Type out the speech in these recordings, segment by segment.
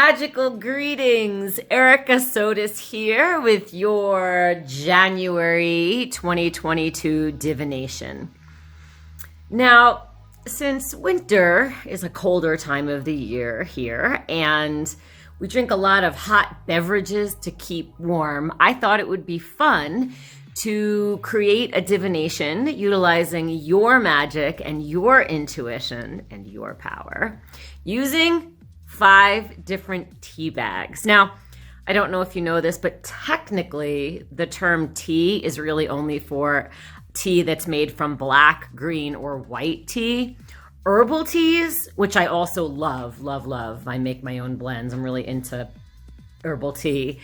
Magical greetings. Erica Sotis here with your January 2022 divination. Now, since winter is a colder time of the year here and we drink a lot of hot beverages to keep warm, I thought it would be fun to create a divination utilizing your magic and your intuition and your power using 5 different tea bags. Now, I don't know if you know this, but technically the term tea is really only for tea that's made from black, green, or white tea. Herbal teas, which I also love. I make my own blends. I'm really into herbal tea,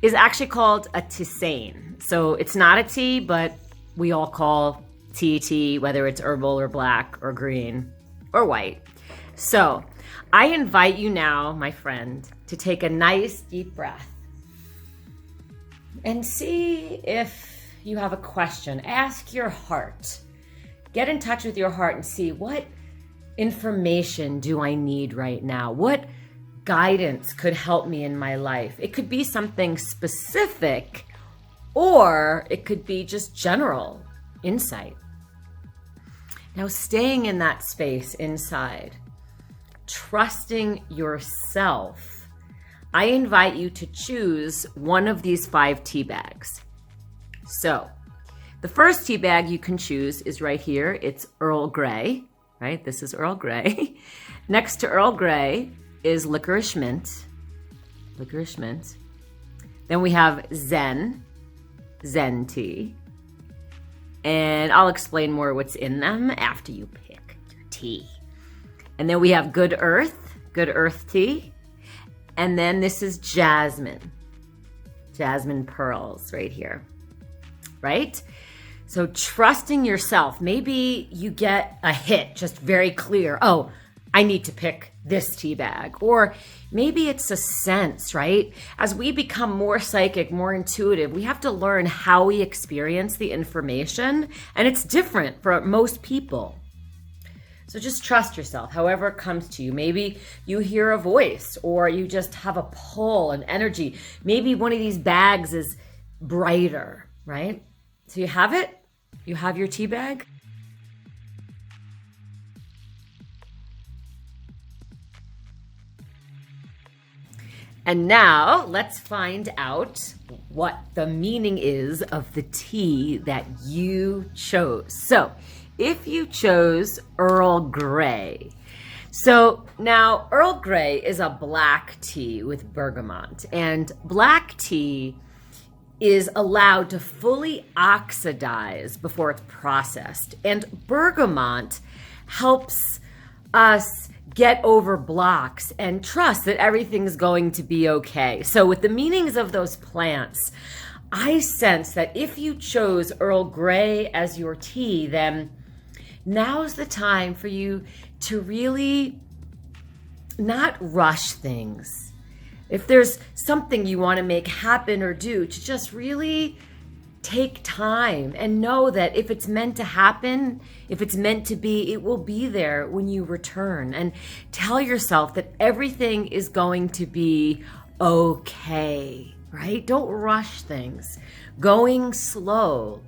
is actually called a tisane. So it's not a tea, but we all call tea, whether it's herbal or black or green or white. So I invite you now, my friend, to take a nice deep breath and see if you have a question. Ask your heart. Get in touch with your heart and see, what information do I need right now? What guidance could help me in my life? It could be something specific, or it could be just general insight. Now, staying in that space inside, trusting yourself, I invite you to choose one of these 5 tea bags. So the first tea bag you can choose is right here. It's Earl Grey, right? This is Earl Grey. Next to Earl Grey is licorice mint. Then we have Zen tea. And I'll explain more what's in them after you pick your tea. And then we have good earth tea. And then this is jasmine pearls right here, right? So trusting yourself, maybe you get a hit, just very clear. Oh, I need to pick this tea bag. Or maybe it's a sense, right? As we become more psychic, more intuitive, we have to learn how we experience the information. And it's different for most people. So just trust yourself, however it comes to you. Maybe you hear a voice, or you just have a pull, an energy. Maybe one of these bags is brighter, right? So you have it? You have your tea bag? And now let's find out what the meaning is of the tea that you chose. So if you chose Earl Grey, so now Earl Grey is a black tea with bergamot, and black tea is allowed to fully oxidize before it's processed. And bergamot helps us get over blocks and trust that everything's going to be okay. So with the meanings of those plants, I sense that if you chose Earl Grey as your tea, then now's the time for you to really not rush things. If there's something you want to make happen or do, to just really take time and know that if it's meant to happen, if it's meant to be, it will be there when you return. And tell yourself that everything is going to be okay, right? Don't rush things. Going slow.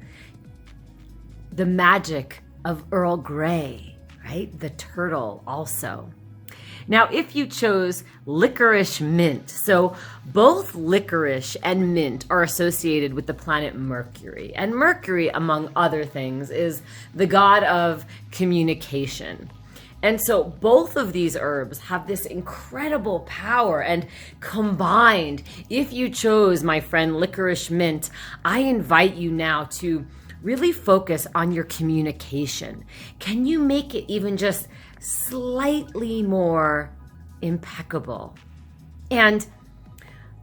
The magic of Earl Grey, right? The turtle also. Now, if you chose licorice mint, so both licorice and mint are associated with the planet Mercury. And Mercury, among other things, is the god of communication. And so both of these herbs have this incredible power, and combined, if you chose, my friend, licorice mint, I invite you now to really focus on your communication. Can you make it even just slightly more impeccable? And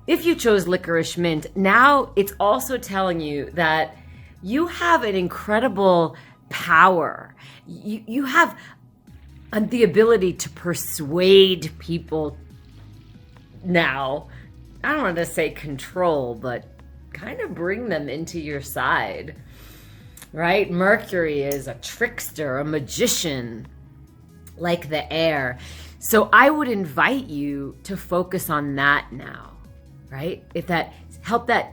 if you chose licorice mint, now it's also telling you that you have an incredible power. You have the ability to persuade people now. I don't want to say control, but kind of bring them into your side, right? Mercury is a trickster, a magician. like the air. So I would invite you to focus on that now, right? If that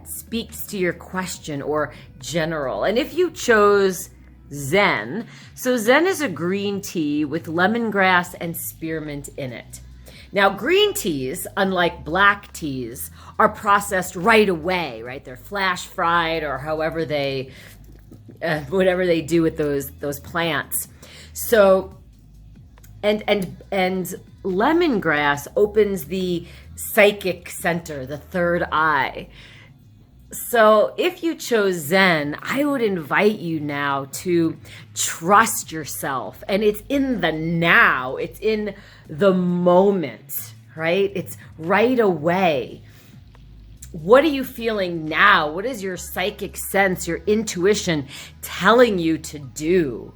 speaks to your question or general. And if you chose Zen, so Zen is a green tea with lemongrass and spearmint in it. Now, green teas, unlike black teas, are processed right away, right? They're flash fried or however whatever they do with those plants. So, and lemongrass opens the psychic center, the third eye. So if you chose Zen, I would invite you now to trust yourself. And it's in the now, it's in the moment, right? It's right away. What are you feeling now? What is your psychic sense, your intuition telling you to do,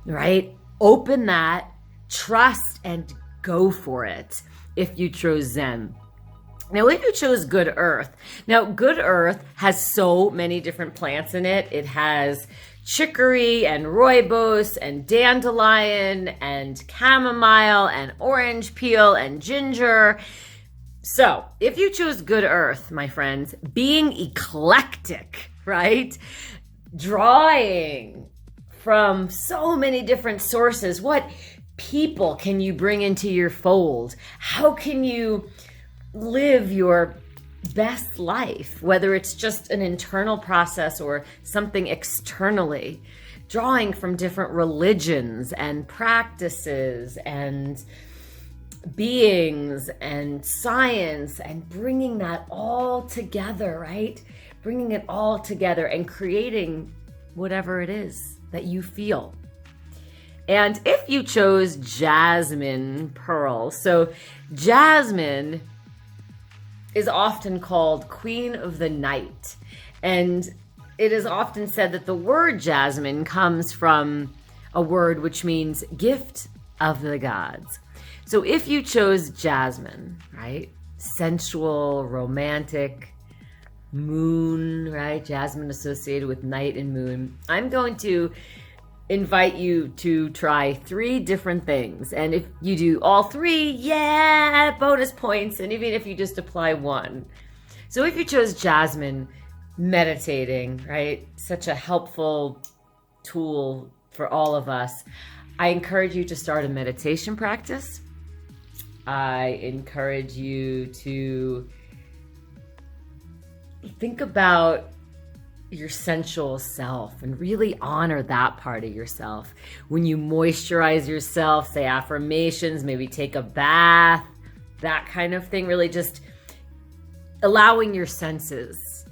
right? Open that, trust, and go for it if you chose Zen. Now, if you chose Good Earth, now Good Earth has so many different plants in it. It has chicory and rooibos and dandelion and chamomile and orange peel and ginger. So if you chose Good Earth, my friends, being eclectic, right? Drawing from so many different sources. What people can you bring into your fold? How can you live your best life, whether it's just an internal process or something externally? Drawing from different religions and practices and beings and science and bringing that all together, right? Bringing it all together and creating whatever it is that you feel. And if you chose jasmine pearl, so jasmine is often called Queen of the Night. And it is often said that the word jasmine comes from a word which means gift of the gods. So if you chose jasmine, right? Sensual, romantic, moon, right? Jasmine associated with night and moon. I'm going to invite you to try 3 different things. And if you do all 3, yeah, bonus points. And even if you just apply 1. So if you chose jasmine, meditating, right? Such a helpful tool for all of us. I encourage you to start a meditation practice. I encourage you to think about your sensual self and really honor that part of yourself. When you moisturize yourself, say affirmations, maybe take a bath, that kind of thing, really just allowing your senses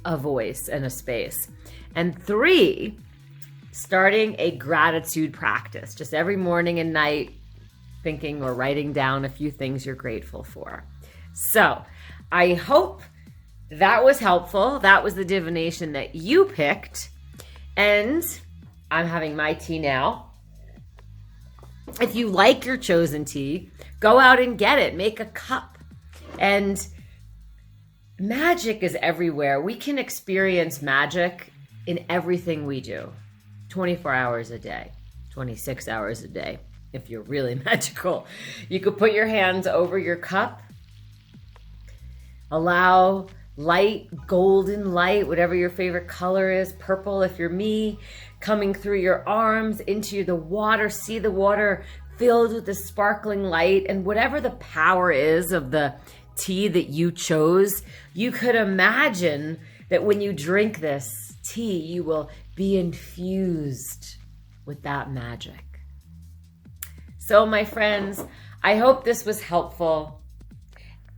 a voice and a space. And 3, starting a gratitude practice, just every morning and night, thinking or writing down a few things you're grateful for. So I hope that was helpful. That was the divination that you picked. And I'm having my tea now. If you like your chosen tea, go out and get it. Make a cup. And magic is everywhere. We can experience magic in everything we do. 24 hours a day, 26 hours a day. If you're really magical, you could put your hands over your cup. Allow light, golden light, whatever your favorite color is, purple if you're me, coming through your arms into the water. See the water filled with the sparkling light, and whatever the power is of the tea that you chose, you could imagine that when you drink this tea, you will be infused with that magic. So my friends, I hope this was helpful.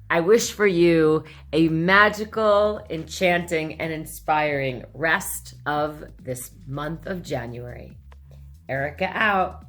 I wish for you a magical, enchanting, and inspiring rest of this month of January. Erica out.